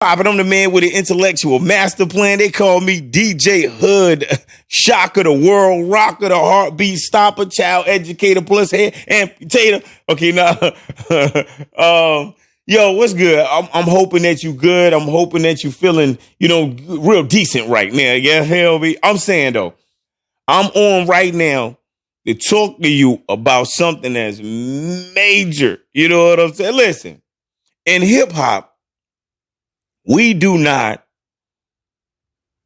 popping. I'm the man with an intellectual master plan. They call me DJ Hood, shocker, the world rocker, the heartbeat stopper, child educator plus head amputator. Okay, now, yo, what's good? I'm hoping that you good. I'm hoping that you feeling, real decent right now. Yeah, hell, I'm saying though, I'm on right now to talk to you about something that's major. You know what I'm saying? Listen, in hip hop, we do not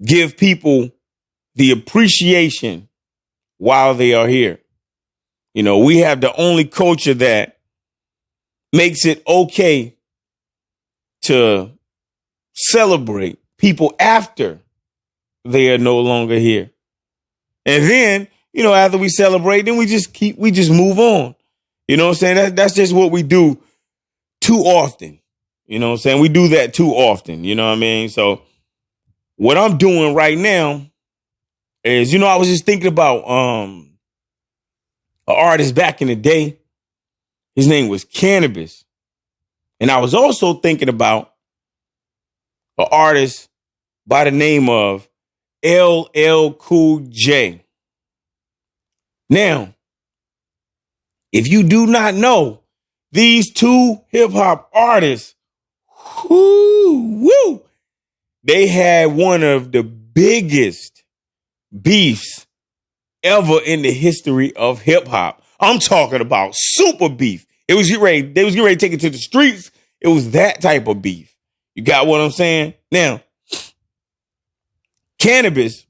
give people the appreciation while they are here. We have the only culture that makes it okay to celebrate people after they are no longer here. And then, after we celebrate, then we just move on. You know what I'm saying? That's just what we do too often. You know what I'm saying? We do that too often. You know what I mean? So what I'm doing right now is, I was just thinking about an artist back in the day. His name was Canibus. And I was also thinking about an artist by the name of LL Cool J. Now, if you do not know, these two hip hop artists, they had one of the biggest beefs ever in the history of hip hop. I'm talking about super beef. They was getting ready to take it to the streets. It was that type of beef. You got what I'm saying? Now, Canibus,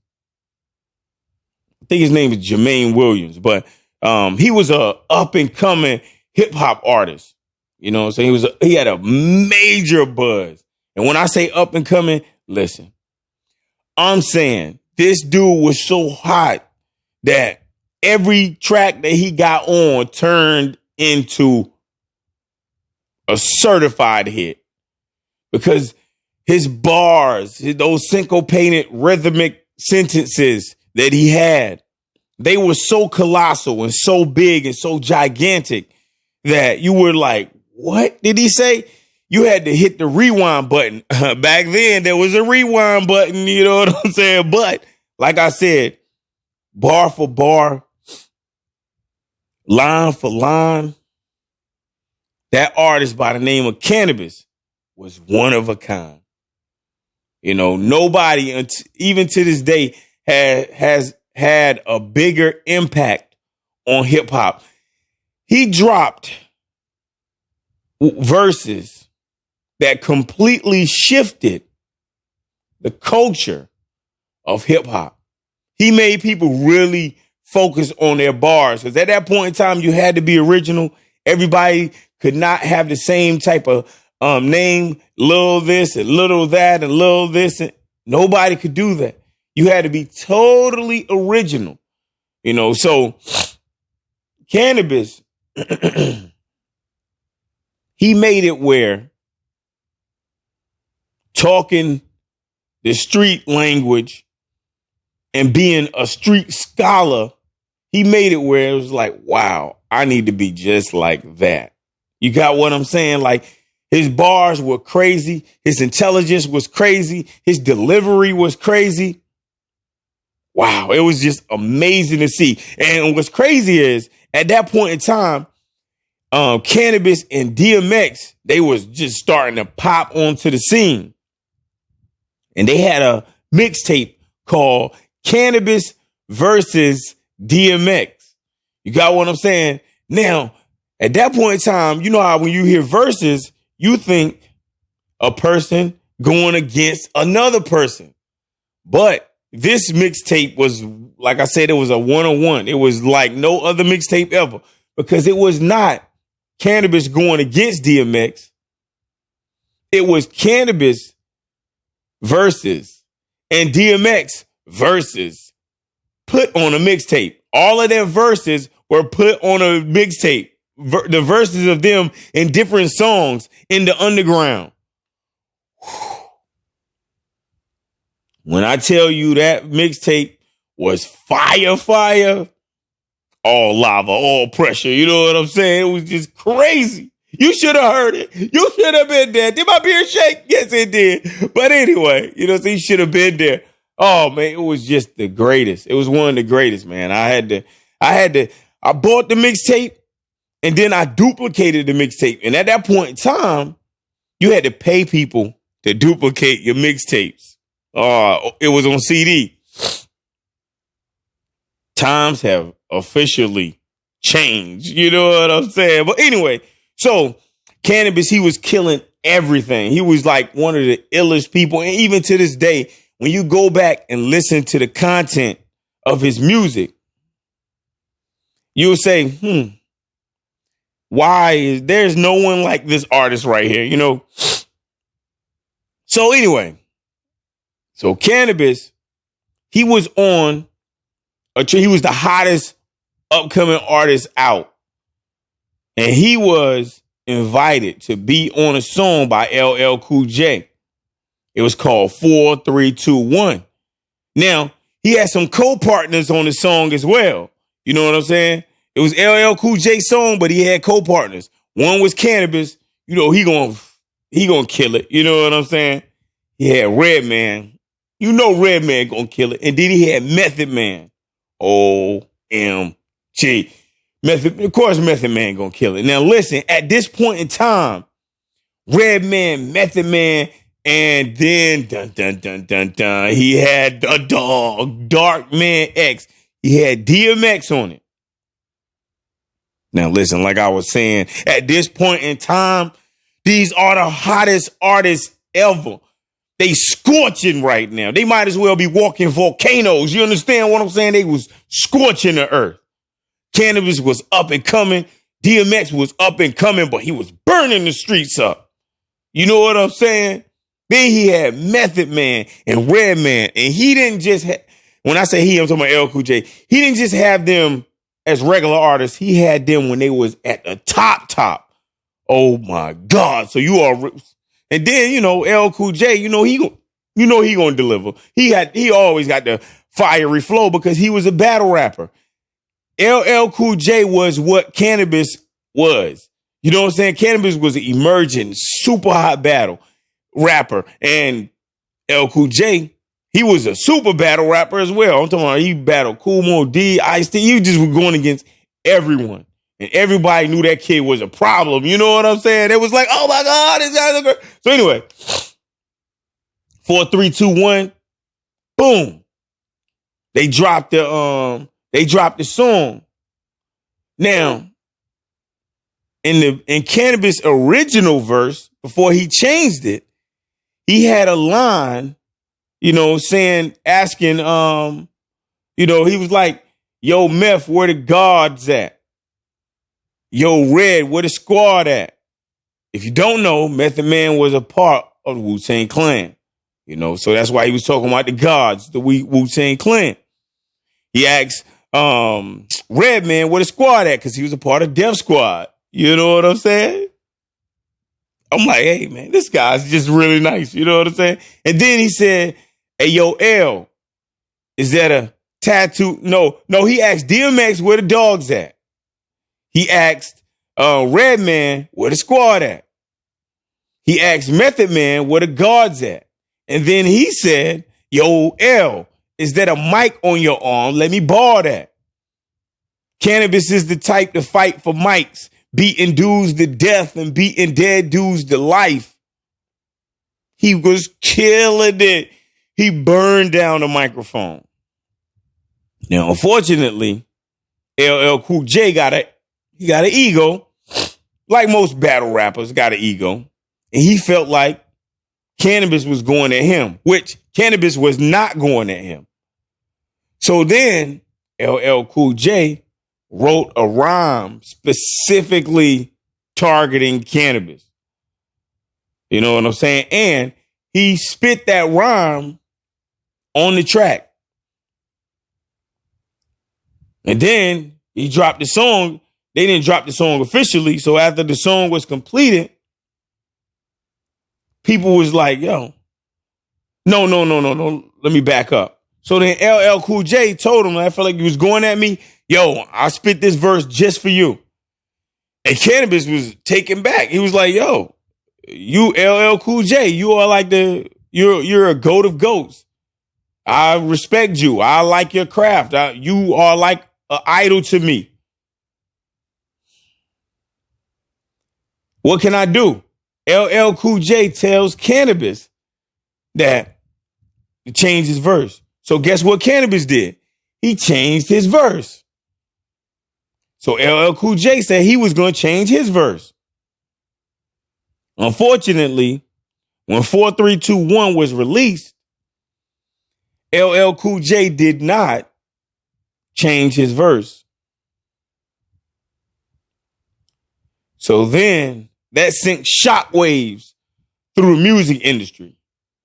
I think his name is Jermaine Williams, but he was a up and coming hip hop artist. You know what I'm saying? He had a major buzz. And when I say up and coming, listen, I'm saying this dude was so hot that every track that he got on turned into a certified hit because his bars, those syncopated rhythmic sentences that he had, they were so colossal and so big and so gigantic that you were like, what did he say? You had to hit the rewind button. Back then, there was a rewind button, you know what I'm saying? But like I said, bar for bar, line for line, that artist by the name of Canibus was one of a kind. Nobody, even to this day, has had a bigger impact on hip hop. He dropped verses that completely shifted the culture of hip hop. He made people really focus on their bars because at that point in time, you had to be original. Everybody could not have the same type of name, little this and little that and little this. And nobody could do that. You had to be totally original, So Canibus, he made it where talking the street language and being a street scholar, he made it where it was like, wow, I need to be just like that. You got what I'm saying? Like his bars were crazy. His intelligence was crazy. His delivery was crazy. Wow. It was just amazing to see. And what's crazy is at that point in time, Canibus and DMX, they was just starting to pop onto the scene. And they had a mixtape called Canibus versus DMX. You got what I'm saying? Now, at that point in time, you know how when you hear verses, you think a person going against another person. But this mixtape was, like I said, it was a one-on-one. It was like no other mixtape ever because it was not Canibus going against DMX. It was Canibus versus and DMX versus put on a mixtape. All of their verses were put on a mixtape. The verses of them in different songs in the underground. When I tell you that mixtape was fire, all lava, all pressure. You know what I'm saying? It was just crazy. You should have heard it. You should have been there. Did my beard shake? Yes, it did. But anyway, so you should have been there. Oh man, it was just the greatest. It was one of the greatest, man. I bought the mixtape and then I duplicated the mixtape. And at that point in time, you had to pay people to duplicate your mixtapes. It was on CD. Times have officially changed. You know what I'm saying? But anyway, so Canibus, he was killing everything. He was like one of the illest people. And even to this day, when you go back and listen to the content of his music, you'll say, there's no one like this artist right here, So anyway, so Canibus, he was he was the hottest upcoming artist out. And he was invited to be on a song by LL Cool J. It was called 4, 3, 2, 1. Now, he had some co-partners on the song as well. You know what I'm saying? It was LL Cool J's song, but he had co-partners. One was Canibus. He gonna kill it. You know what I'm saying? He had Redman. Redman gonna kill it. And then he had Method Man. OMG. Of course, Method Man gonna kill it. Now listen, at this point in time, Redman, Method Man, and then he had a dog, Dark Man X. He had DMX on it. Now listen, like I was saying, at this point in time, these are the hottest artists ever. They scorching right now. They might as well be walking volcanoes. You understand what I'm saying? They was scorching the earth. Canibus was up and coming. DMX was up and coming, but he was burning the streets up. You know what I'm saying? Then he had Method Man and Redman. And he didn't just when I say he, I'm talking about LL Cool J. He didn't just have them as regular artists. He had them when they was at the top. Oh my God. So you are, and then, LL Cool J, he gonna deliver. He always got the fiery flow because he was a battle rapper. LL Cool J was what Canibus was. You know what I'm saying? Canibus was an emerging, super hot battle rapper. And LL Cool J, he was a super battle rapper as well. I'm talking about he battled Kool Moe Dee, Ice-T. He just was going against everyone. And everybody knew that kid was a problem. You know what I'm saying? It was like, oh my God, this guy's a girl. So anyway, 4, 3, 2, 1, boom. They dropped the song. Now, in Canibus' original verse, before he changed it, he had a line, asking, he was like, yo, Meth, where the guards at? Yo, Red, where the squad at? If you don't know, Method Man was a part of the Wu-Tang Clan. So that's why he was talking about the gods, the Wu-Tang Clan. He asked Redman where the squad at, because he was a part of Def Squad. You know what I'm saying? I'm like, hey, man, this guy's just really nice. You know what I'm saying? And then he said, hey, yo, L, is that a tattoo? No, he asked DMX where the dog's at. He asked Redman where the squad at. He asked Method Man where the guards at. And then he said, yo, L, is that a mic on your arm? Let me borrow that. Canibus is the type to fight for mics, beating dudes to death and beating dead dudes to life. He was killing it. He burned down the microphone. Now, unfortunately, LL Cool J got an ego, like most battle rappers got an ego. And he felt like Canibus was going at him, which Canibus was not going at him. So then LL Cool J wrote a rhyme specifically targeting Canibus. You know what I'm saying? And he spit that rhyme on the track. And then he dropped the song. They didn't drop the song officially. So after the song was completed, people was like, yo, no. Let me back up. So then LL Cool J told him, I felt like he was going at me. Yo, I spit this verse just for you. And Canibus was taken back. He was like, yo, you LL Cool J, you are like you're a goat of goats. I respect you. I like your craft. You are like an idol to me. What can I do? LL Cool J tells Canibus that to change his verse. So guess what Canibus did? He changed his verse. So LL Cool J said he was going to change his verse. Unfortunately, when 4321 was released, LL Cool J did not change his verse. So then that sent shockwaves through the music industry.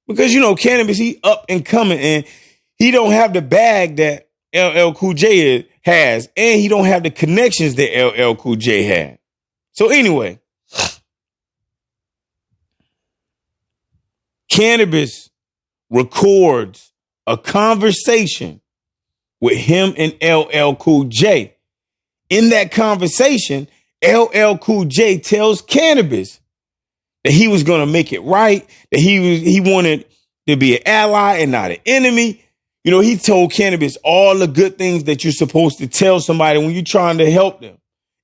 Because, you know, Canibus, he up and coming, and he don't have the bag that LL Cool J has, and he don't have the connections that LL Cool J had. So anyway, Canibus records a conversation with him and LL Cool J. In that conversation, LL Cool J tells Canibus that he was going to make it right, that he wanted to be an ally and not an enemy. You know, he told Canibus all the good things that you're supposed to tell somebody when you're trying to help them.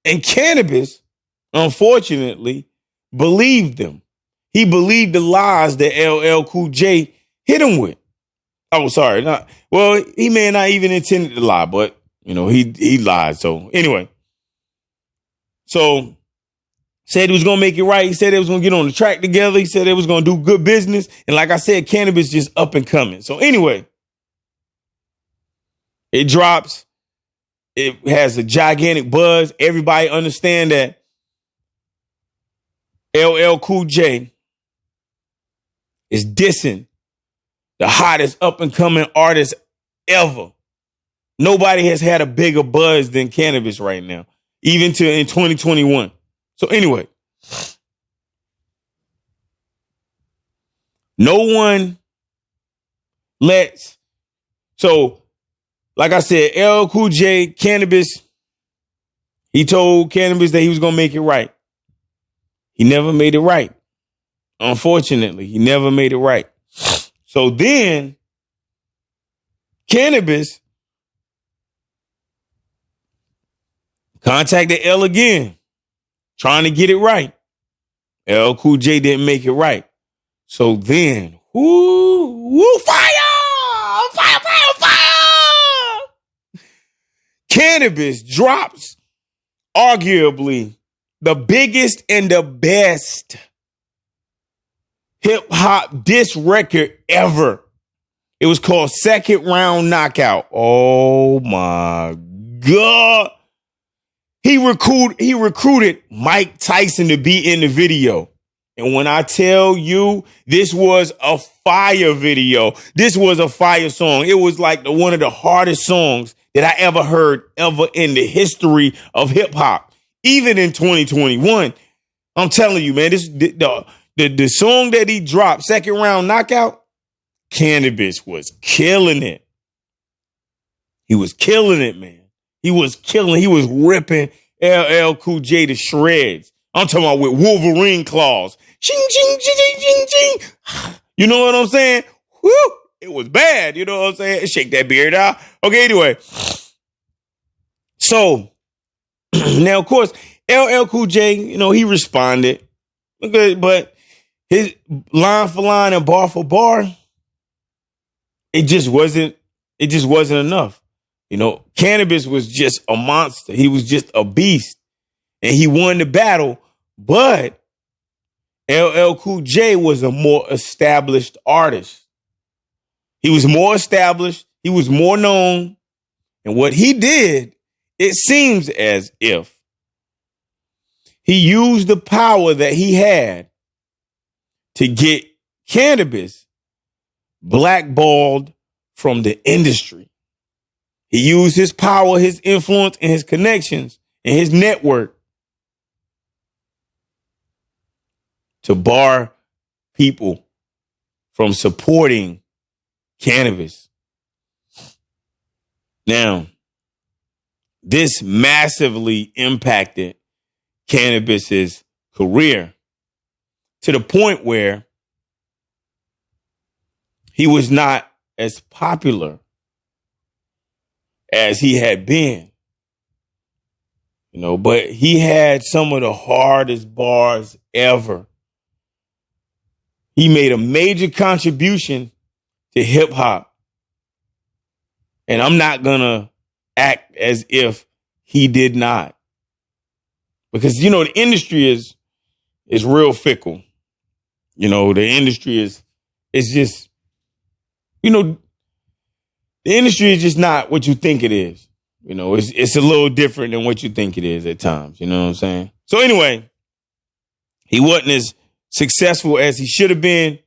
And Canibus, unfortunately, believed them. He believed the lies that LL Cool J hit him with. Oh, sorry. He may not even intended to lie, but, you know, he lied. So anyway. So said he was going to make it right. He said they was going to get on the track together. He said they was going to do good business. And like I said, Canibus just up and coming. So anyway, it drops. It has a gigantic buzz. Everybody understand that LL Cool J is dissing the hottest up and coming artist ever. Nobody has had a bigger buzz than Canibus right now, even in 2021. So anyway, no one so like I said, LL Cool J, Canibus, he told Canibus that he was going to make it right. He never made it right. Unfortunately, he never made it right. So then Canibus contacted L again, trying to get it right. LL Cool J didn't make it right. So then, fire! Canibus drops arguably the biggest and the best hip hop diss record ever. It was called Second Round Knockout. Oh my God. He recruited Mike Tyson to be in the video. And when I tell you, this was a fire video. This was a fire song. It was like one of the hardest songs that I ever heard in the history of hip hop. Even in 2021. I'm telling you, man, the song that he dropped, Second Round Knockout, Canibus was killing it. He was killing it, man. He was ripping LL Cool J to shreds. I'm talking about with Wolverine claws. Ching, ching, ching, ching, ching, ching. You know what I'm saying? Woo! It was bad. You know what I'm saying? Shake that beard out. Okay, anyway. So, now, of course, LL Cool J, you know, he responded. Okay, but his line for line and bar for bar, it just wasn't enough. You know, Canibus was just a monster. He was just a beast. And he won the battle. But LL Cool J was a more established artist. He was more established. He was more known. And what he did, it seems as if he used the power that he had to get Canibus blackballed from the industry. He used his power, his influence, and his connections and his network to bar people from supporting Canibus. Now, this massively impacted Canibus's career to the point where he was not as popular as he had been, but he had some of the hardest bars ever. He made a major contribution to hip hop. And I'm not going to act as if he did not. Because, the industry is real fickle. The industry is just, the industry is just not what you think it is. It's a little different than what you think it is at times. You know what I'm saying? So anyway, he wasn't as successful as he should have been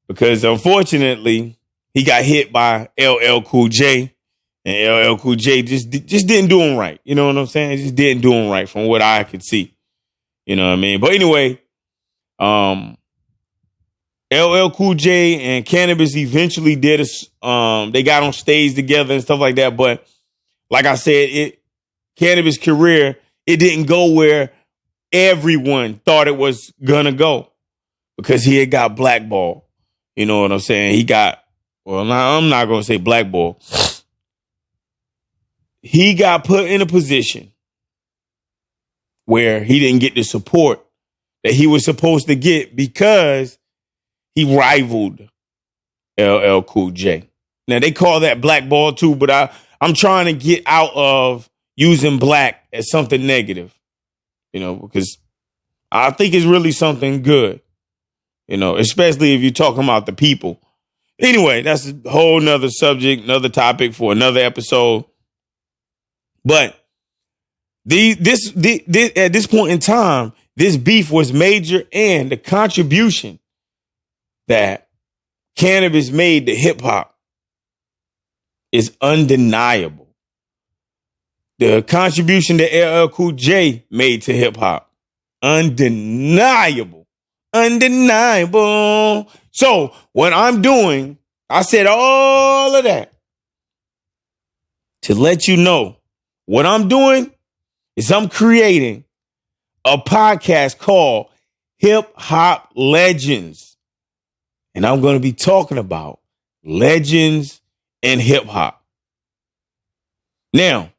because unfortunately he got hit by LL Cool J, and LL Cool J just didn't do him right. You know what I'm saying? Just didn't do him right from what I could see. You know what I mean? But anyway, LL Cool J and Canibus eventually they got on stage together and stuff like that. But like I said, Canibus' career, it didn't go where everyone thought it was gonna go because he had got blackballed. You know what I'm saying? I'm not gonna say blackball. He got put in a position where he didn't get the support that he was supposed to get because he rivaled LL Cool J. Now they call that blackball too, but I'm trying to get out of using black as something negative, because I think it's really something good, especially if you're talking about the people. Anyway, that's a whole nother subject, another topic for another episode. But at this point in time, this beef was major, and the contribution that Canibus made to hip hop is undeniable. The contribution that LL Cool J made to hip hop, undeniable. So what I'm doing, I said all of that to let you know what I'm doing is I'm creating a podcast called Hip Hop Legends. And I'm going to be talking about legends in hip hop. Now,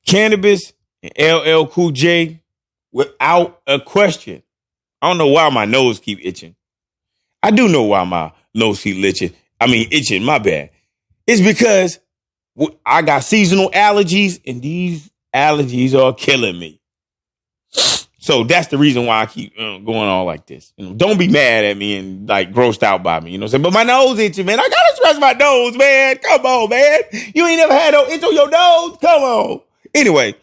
Canibus and LL Cool J, without a question. I don't know why my nose keep itching. I do know why my nose keep itching, my bad. It's because I got seasonal allergies, and these allergies are killing me. So that's the reason why I keep going on like this. Don't be mad at me and grossed out by me. But my nose itching, man. I gotta scratch my nose, man. Come on, man. You ain't never had no itch on your nose. Come on. Anyway,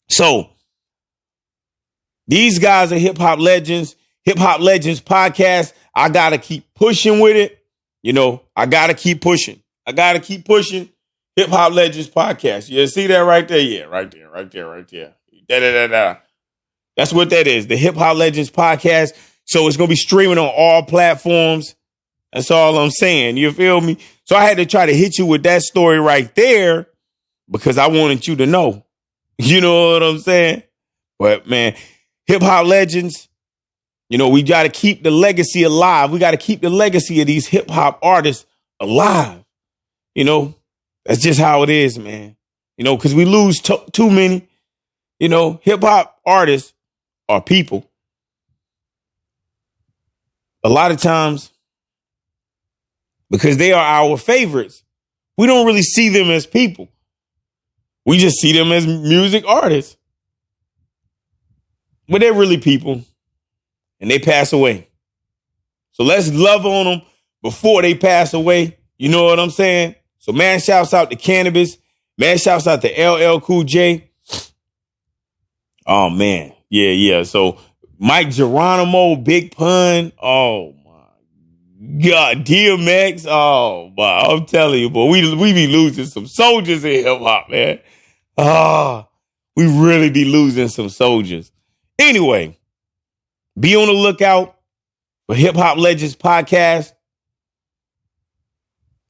so these guys are Hip Hop Legends podcast. I gotta keep pushing with it. I gotta keep pushing. Hip Hop Legends podcast. You see that right there? Yeah, right there. Da-da-da-da. That's what that is. The Hip Hop Legends podcast. So it's going to be streaming on all platforms. That's all I'm saying. You feel me? So I had to try to hit you with that story right there because I wanted you to know. You know what I'm saying? But man, Hip Hop Legends, we got to keep the legacy alive. We got to keep the legacy of these hip hop artists alive. That's just how it is, man. Because we lose too many. Hip hop artists are people. A lot of times, because they are our favorites, we don't really see them as people. We just see them as music artists. But they're really people, and they pass away. So let's love on them before they pass away. You know what I'm saying? So man, shouts out to Canibus. Man, shouts out to LL Cool J. Oh, man. Yeah. So Mike Geronimo, Big Pun. Oh, my God. DMX. Oh, my. I'm telling you, boy, we be losing some soldiers in hip hop, man. We really be losing some soldiers. Anyway, be on the lookout for Hip Hop Legends podcast.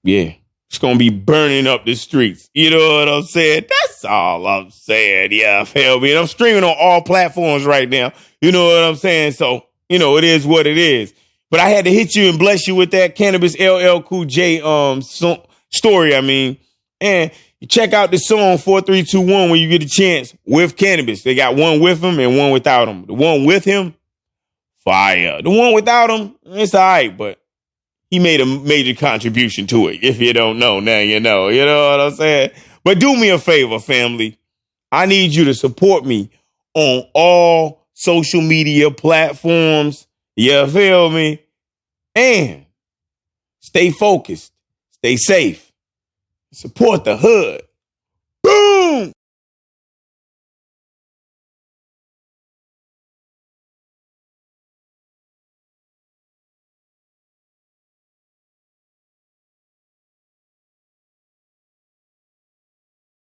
Yeah. it's going to be burning up the streets. You know what I'm saying? That's all I'm saying. Yeah, feel me? And I'm streaming on all platforms right now. You know what I'm saying? So, you know, it is what it is. But I had to hit you and bless you with that Canibus LL Cool J story, And you check out the song 4321 when you get a chance with Canibus. They got one with him and one without him. The one with him, fire. The one without him, it's all right, but he made a major contribution to it. If you don't know, now you know. You know what I'm saying? But do me a favor, family. I need you to support me on all social media platforms. You feel me? And stay focused. Stay safe. Support the hood.